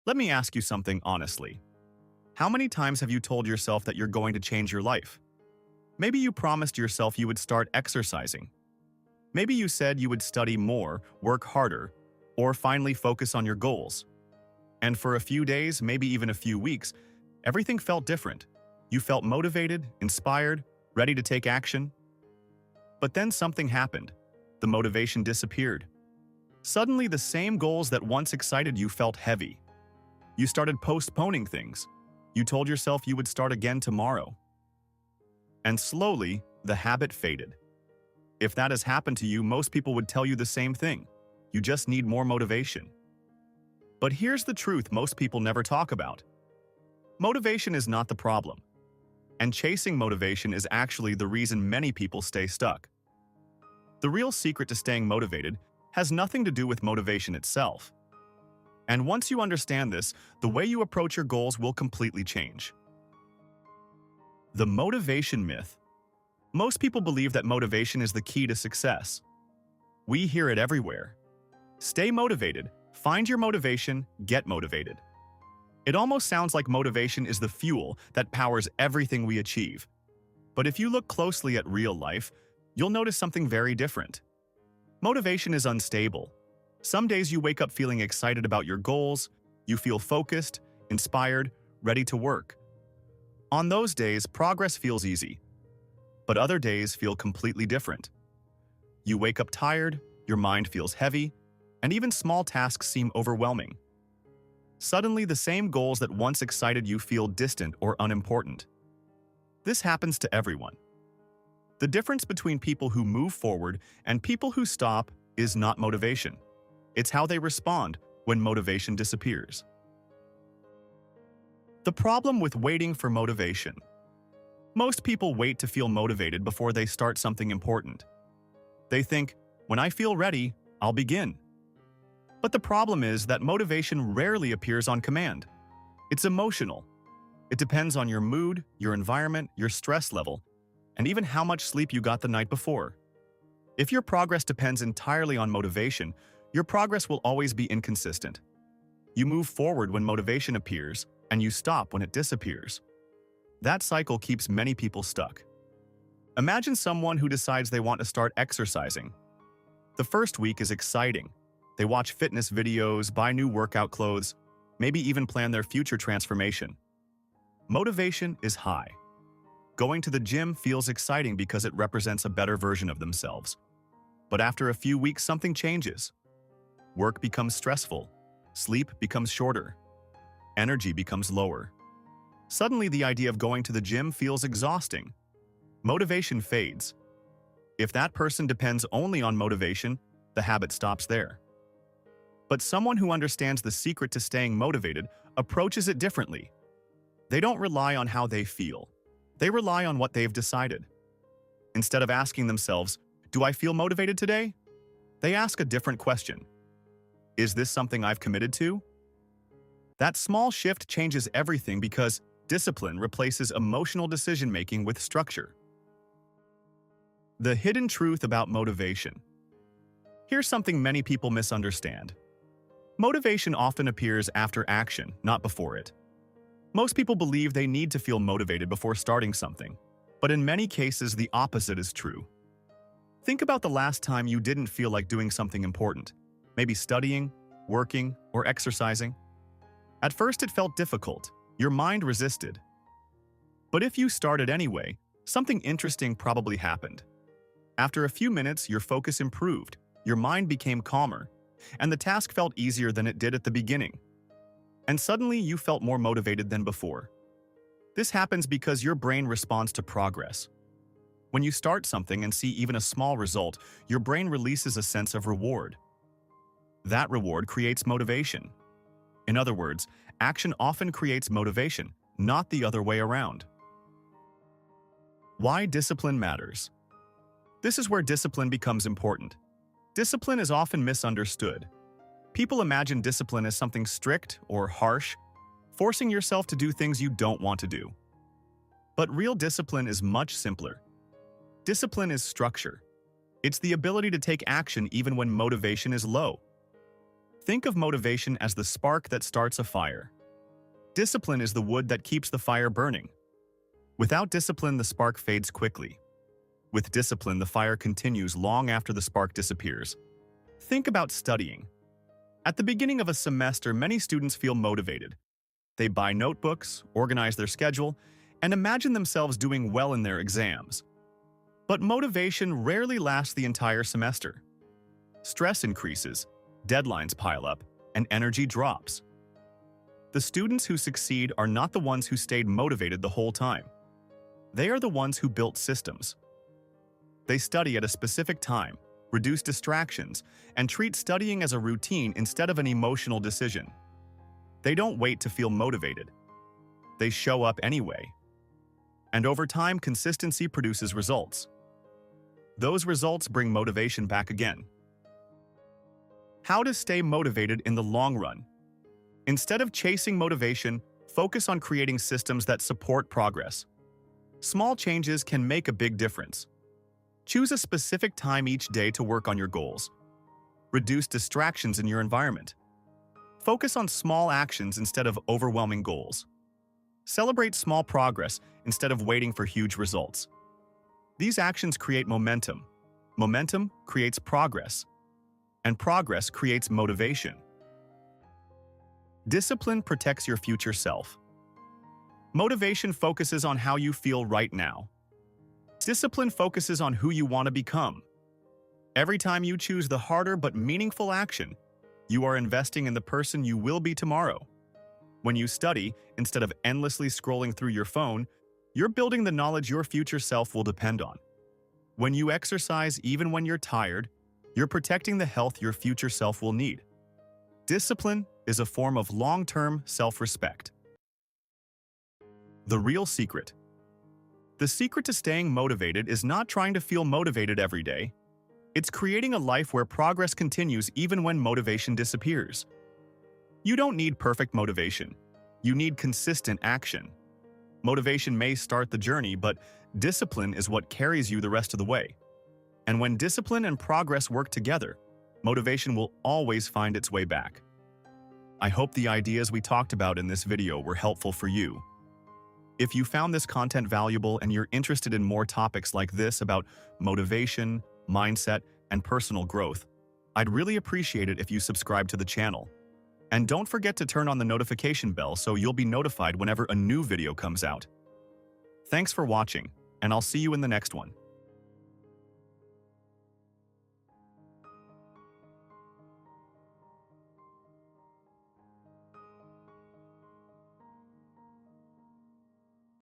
Let me ask you something honestly. How many times have you told yourself that you're going to change your life? Maybe you promised yourself you would start exercising. Maybe you said you would study more, work harder, or finally focus on your goals. And for a few days, maybe even a few weeks, everything felt different. You felt motivated, inspired, ready to take action. But then something happened. The motivation disappeared. Suddenly, the same goals that once excited you felt heavy. You started postponing things. You told yourself you would start again tomorrow. And slowly, the habit faded. If that has happened to you, most people would tell you the same thing. You just need more motivation. But here's the truth most people never talk about. Motivation is not the problem. And chasing motivation is actually the reason many people stay stuck. The real secret to staying motivated has nothing to do with motivation itself. And once you understand this, the way you approach your goals will completely change. The motivation myth. Most people believe that motivation is the key to success. We hear it everywhere. Stay motivated, find your motivation, get motivated. It almost sounds like motivation is the fuel that powers everything we achieve. But if you look closely at real life, you'll notice something very different. Motivation is unstable. Some days you wake up feeling excited about your goals, you feel focused, inspired, ready to work. On those days, progress feels easy. But other days feel completely different. You wake up tired, your mind feels heavy, and even small tasks seem overwhelming. Suddenly, the same goals that once excited you feel distant or unimportant. This happens to everyone. The difference between people who move forward and people who stop is not motivation. It's how they respond when motivation disappears. The problem with waiting for motivation. Most people wait to feel motivated before they start something important. They think, when I feel ready, I'll begin. But the problem is that motivation rarely appears on command. It's emotional. It depends on your mood, your environment, your stress level, and even how much sleep you got the night before. If your progress depends entirely on motivation, your progress will always be inconsistent. You move forward when motivation appears, and you stop when it disappears. That cycle keeps many people stuck. Imagine someone who decides they want to start exercising. The first week is exciting. They watch fitness videos, buy new workout clothes, maybe even plan their future transformation. Motivation is high. Going to the gym feels exciting because it represents a better version of themselves. But after a few weeks, something changes. Work becomes stressful. Sleep becomes shorter. Energy becomes lower. Suddenly, the idea of going to the gym feels exhausting. Motivation fades. If that person depends only on motivation, the habit stops there. But someone who understands the secret to staying motivated approaches it differently. They don't rely on how they feel. They rely on what they've decided. Instead of asking themselves, "Do I feel motivated today?" they ask a different question. Is this something I've committed to? That small shift changes everything because discipline replaces emotional decision-making with structure. The hidden truth about motivation. Here's something many people misunderstand. Motivation often appears after action, not before it. Most people believe they need to feel motivated before starting something, but in many cases, the opposite is true. Think about the last time you didn't feel like doing something important, maybe studying, working, or exercising. At first, it felt difficult. Your mind resisted. But if you started anyway, something interesting probably happened. After a few minutes, your focus improved, your mind became calmer, and the task felt easier than it did at the beginning. And suddenly, you felt more motivated than before. This happens because your brain responds to progress. When you start something and see even a small result, your brain releases a sense of reward. That reward creates motivation. In other words, action often creates motivation, not the other way around. Why discipline matters. This is where discipline becomes important. Discipline is often misunderstood. People imagine discipline as something strict or harsh, forcing yourself to do things you don't want to do. But real discipline is much simpler. Discipline is structure. It's the ability to take action even when motivation is low. Think of motivation as the spark that starts a fire. Discipline is the wood that keeps the fire burning. Without discipline, the spark fades quickly. With discipline, the fire continues long after the spark disappears. Think about studying. At the beginning of a semester, many students feel motivated. They buy notebooks, organize their schedule, and imagine themselves doing well in their exams. But motivation rarely lasts the entire semester. Stress increases, deadlines pile up, and energy drops. The students who succeed are not the ones who stayed motivated the whole time. They are the ones who built systems. They study at a specific time, reduce distractions, and treat studying as a routine instead of an emotional decision. They don't wait to feel motivated. They show up anyway. And over time, consistency produces results. Those results bring motivation back again. How to stay motivated in the long run? Instead of chasing motivation, focus on creating systems that support progress. Small changes can make a big difference. Choose a specific time each day to work on your goals. Reduce distractions in your environment. Focus on small actions instead of overwhelming goals. Celebrate small progress instead of waiting for huge results. These actions create momentum. Momentum creates progress. And progress creates motivation. Discipline protects your future self. Motivation focuses on how you feel right now. Discipline focuses on who you want to become. Every time you choose the harder but meaningful action, you are investing in the person you will be tomorrow. When you study, instead of endlessly scrolling through your phone, you're building the knowledge your future self will depend on. When you exercise even when you're tired, you're protecting the health your future self will need. Discipline is a form of long-term self-respect. The real secret. The secret to staying motivated is not trying to feel motivated every day. It's creating a life where progress continues even when motivation disappears. You don't need perfect motivation. You need consistent action. Motivation may start the journey, but discipline is what carries you the rest of the way. And when discipline and progress work together, motivation will always find its way back. I hope the ideas we talked about in this video were helpful for you. If you found this content valuable and you're interested in more topics like this about motivation, mindset, and personal growth, I'd really appreciate it if you subscribe to the channel. And don't forget to turn on the notification bell so you'll be notified whenever a new video comes out. Thanks for watching, and I'll see you in the next one.